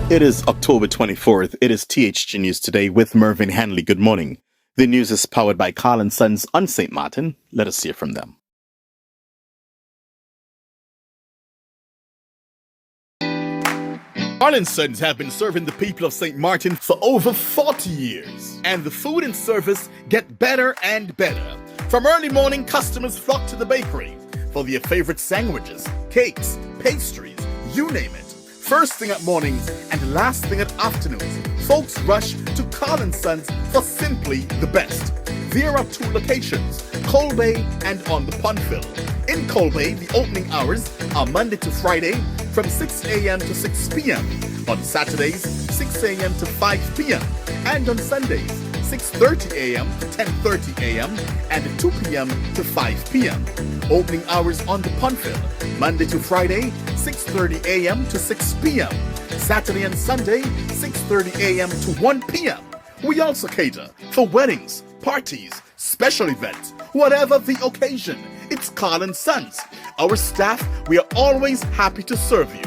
It is October 24th. It is THG News Today with Mervyn Hanley. Good morning. The news is powered by Carl & Sons on St. Martin. Let us hear from them. Carl & Sons have been serving the people of St. Martin for over 40 years. And the food and service get better and better. From early morning, customers flock to the bakery for their favorite sandwiches, cakes, pastries, you name it. First thing at mornings and last thing at afternoons, folks rush to Carl & Sons for simply the best. There are two locations, Colbay and on the Pondville. In Colbay, the opening hours are Monday to Friday from 6 a.m. to 6 p.m. On Saturdays, 6 a.m. to 5 p.m. And on Sundays, 6:30 a.m. to 10:30 a.m. and 2 p.m. to 5 p.m. Opening hours on the Pondville, Monday to Friday, 6:30 a.m. to 6 p.m. Saturday and Sunday, 6:30 a.m. to 1 p.m. We also cater for weddings, parties, special events, whatever the occasion. It's Carl & Sons. Our staff, we are always happy to serve you.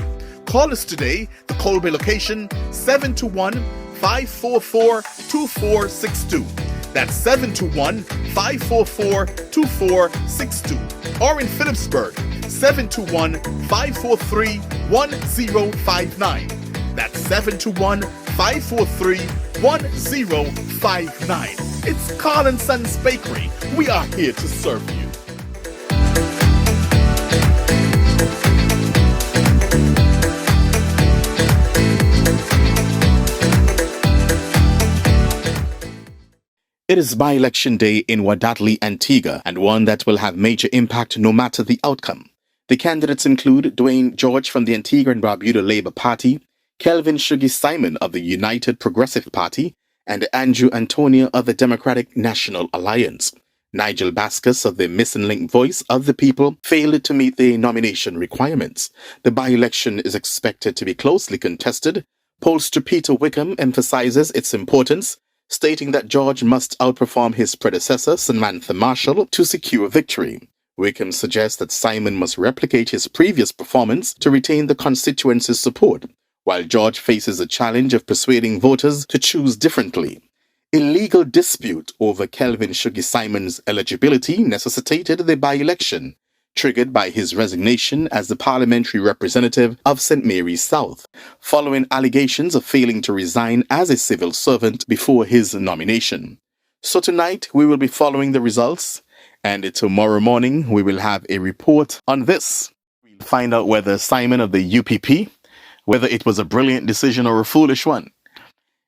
Call us today, the Colbay location, 721-544-2462. That's 721-544-2462. Or in Phillipsburg, 721-543-1059. That's 721-543-1059. It's Carl & Sons Bakery. We are here to serve you. It is by-election day in Wadadli, Antigua, and one that will have major impact no matter the outcome. The candidates include Dwayne George from the Antigua and Barbuda Labour Party, Kelvin Shugi Simon of the United Progressive Party, and Andrew Antonio of the Democratic National Alliance. Nigel Bascus of the Missing Link Voice of the People failed to meet the nomination requirements. The by-election is expected to be closely contested. Pollster Peter Wickham emphasizes its importance, stating that George must outperform his predecessor, Samantha Marshall, to secure victory. Wickham suggests that Simon must replicate his previous performance to retain the constituency's support, while George faces a challenge of persuading voters to choose differently. A legal dispute over Kelvin Shugi Simon's eligibility necessitated the by-election, triggered by his resignation as the parliamentary representative of St. Mary's South, following allegations of failing to resign as a civil servant before his nomination. So tonight we will be following the results, and tomorrow morning we will have a report on this. We'll find out whether Simon of the UPP, whether it was a brilliant decision or a foolish one.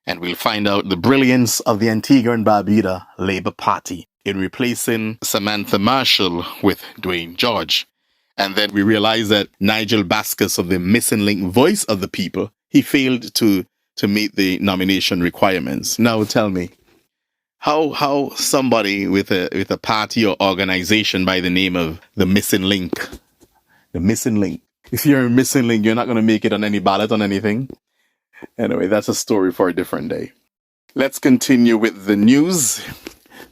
And we'll find out the brilliance of the Antigua and Barbuda Labour Party in replacing Samantha Marshall with Dwayne George. And then we realize that Nigel Bascus of the Missing Link Voice of the People, he failed to meet the nomination requirements. Now tell me, how somebody with a party or organization by the name of the Missing Link, if you're a Missing Link, you're not going to make it on any ballot on anything. Anyway, that's a story for a different day. Let's continue with the news.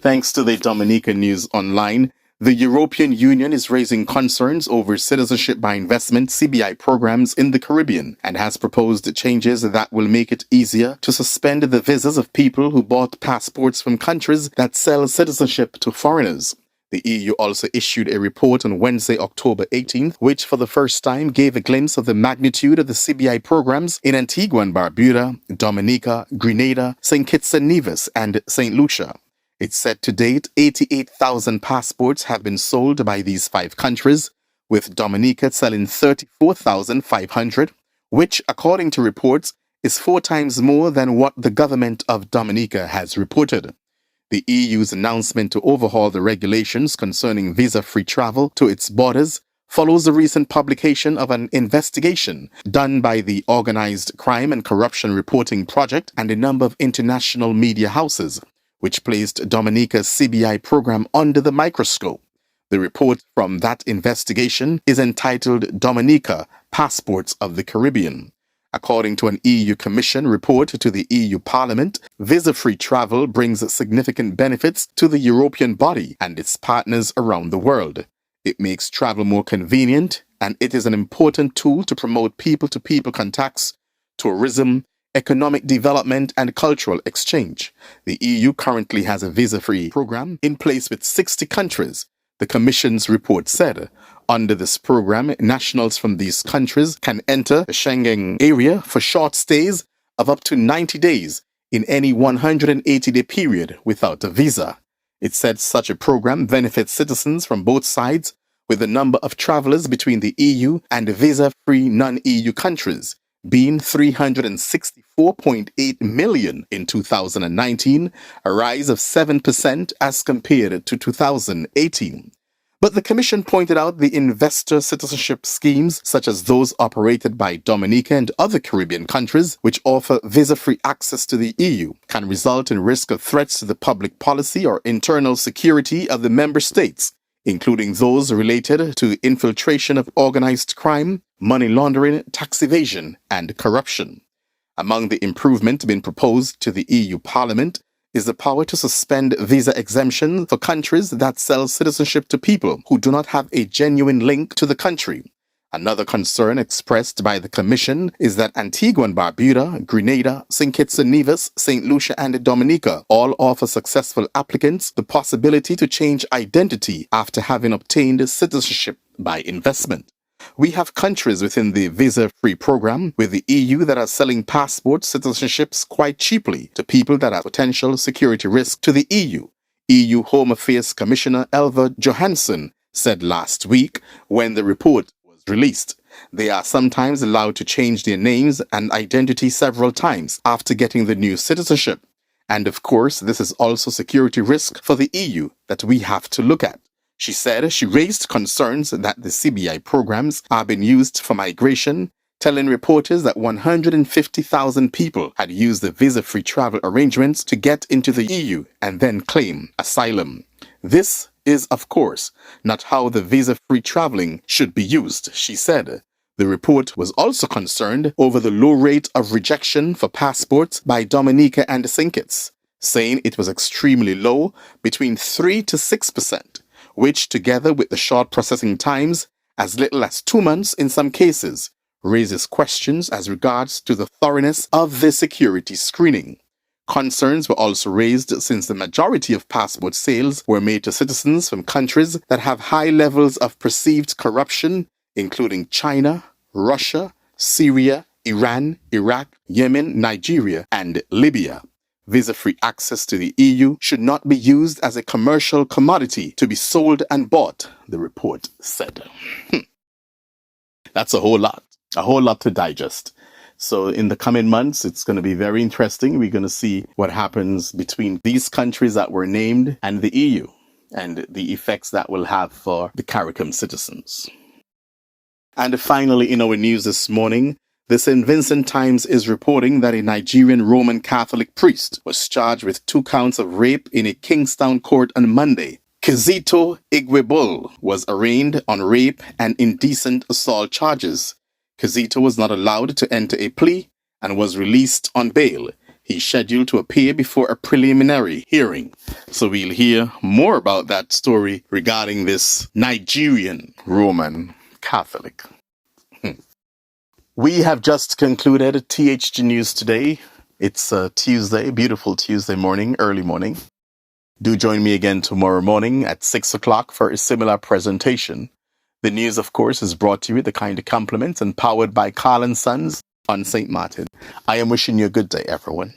Thanks to the Dominica News Online, the European Union is raising concerns over citizenship by investment (CBI) programs in the Caribbean and has proposed changes that will make it easier to suspend the visas of people who bought passports from countries that sell citizenship to foreigners. The EU also issued a report on Wednesday, October 18th, which for the first time gave a glimpse of the magnitude of the CBI programs in Antigua and Barbuda, Dominica, Grenada, St. Kitts and Nevis, and St. Lucia. It said to date, 88,000 passports have been sold by these 5 countries, with Dominica selling 34,500, which, according to reports, is 4 times more than what the government of Dominica has reported. The EU's announcement to overhaul the regulations concerning visa-free travel to its borders follows the recent publication of an investigation done by the Organized Crime and Corruption Reporting Project and a number of international media houses, which placed Dominica's CBI program under the microscope. The report from that investigation is entitled Dominica, Passports of the Caribbean. According to an EU Commission report to the EU Parliament, visa-free travel brings significant benefits to the European body and its partners around the world. It makes travel more convenient, and it is an important tool to promote people-to-people contacts, tourism, economic development and cultural exchange. The EU currently has a visa-free program in place with 60 countries, the Commission's report said. Under this program, nationals from these countries can enter the Schengen area for short stays of up to 90 days in any 180-day period without a visa. It said such a program benefits citizens from both sides, with the number of travelers between the EU and the visa-free non-EU countries being 364.8 million in 2019, a rise of 7% as compared to 2018. But the Commission pointed out the investor citizenship schemes, such as those operated by Dominica and other Caribbean countries, which offer visa-free access to the EU, can result in risk of threats to the public policy or internal security of the member states, including those related to infiltration of organized crime, money laundering, tax evasion, and corruption. Among the improvements being proposed to the EU Parliament is the power to suspend visa exemption for countries that sell citizenship to people who do not have a genuine link to the country. Another concern expressed by the Commission is that Antigua and Barbuda, Grenada, St. Kitts and Nevis, St. Lucia and Dominica all offer successful applicants the possibility to change identity after having obtained citizenship by investment. We have countries within the visa-free program with the EU that are selling passport citizenships quite cheaply to people that are potential security risk to the EU. EU Home Affairs Commissioner Elva Johansson said last week when the report was released. They are sometimes allowed to change their names and identity several times after getting the new citizenship. And of course, this is also security risk for the EU that we have to look at. She said she raised concerns that the CBI programs are being used for migration, telling reporters that 150,000 people had used the visa-free travel arrangements to get into the EU and then claim asylum. This is, of course, not how the visa-free traveling should be used, she said. The report was also concerned over the low rate of rejection for passports by Dominica and St. Kitts, saying it was extremely low, between 3 to 6%. Which, together with the short processing times, as little as 2 months in some cases, raises questions as regards to the thoroughness of the security screening. Concerns were also raised since the majority of passport sales were made to citizens from countries that have high levels of perceived corruption, including China, Russia, Syria, Iran, Iraq, Yemen, Nigeria, and Libya. Visa-free access to the EU should not be used as a commercial commodity to be sold and bought, the report said. That's a whole lot to digest. So in the coming months, it's going to be very interesting. We're going to see what happens between these countries that were named and the EU and the effects that will have for the CARICOM citizens. And finally, in our news this morning, the St. Vincent Times is reporting that a Nigerian Roman Catholic priest was charged with 2 counts of rape in a Kingstown court on Monday. Kizito Igwebul was arraigned on rape and indecent assault charges. Kizito was not allowed to enter a plea and was released on bail. He's scheduled to appear before a preliminary hearing. So we'll hear more about that story regarding this Nigerian Roman Catholic. We have just concluded THG News today. It's a Tuesday, beautiful Tuesday morning, early morning. Do join me again tomorrow morning at 6 o'clock for a similar presentation. The news, of course, is brought to you with the kind of compliments and powered by Carl & Sons on St. Martin. I am wishing you a good day, everyone.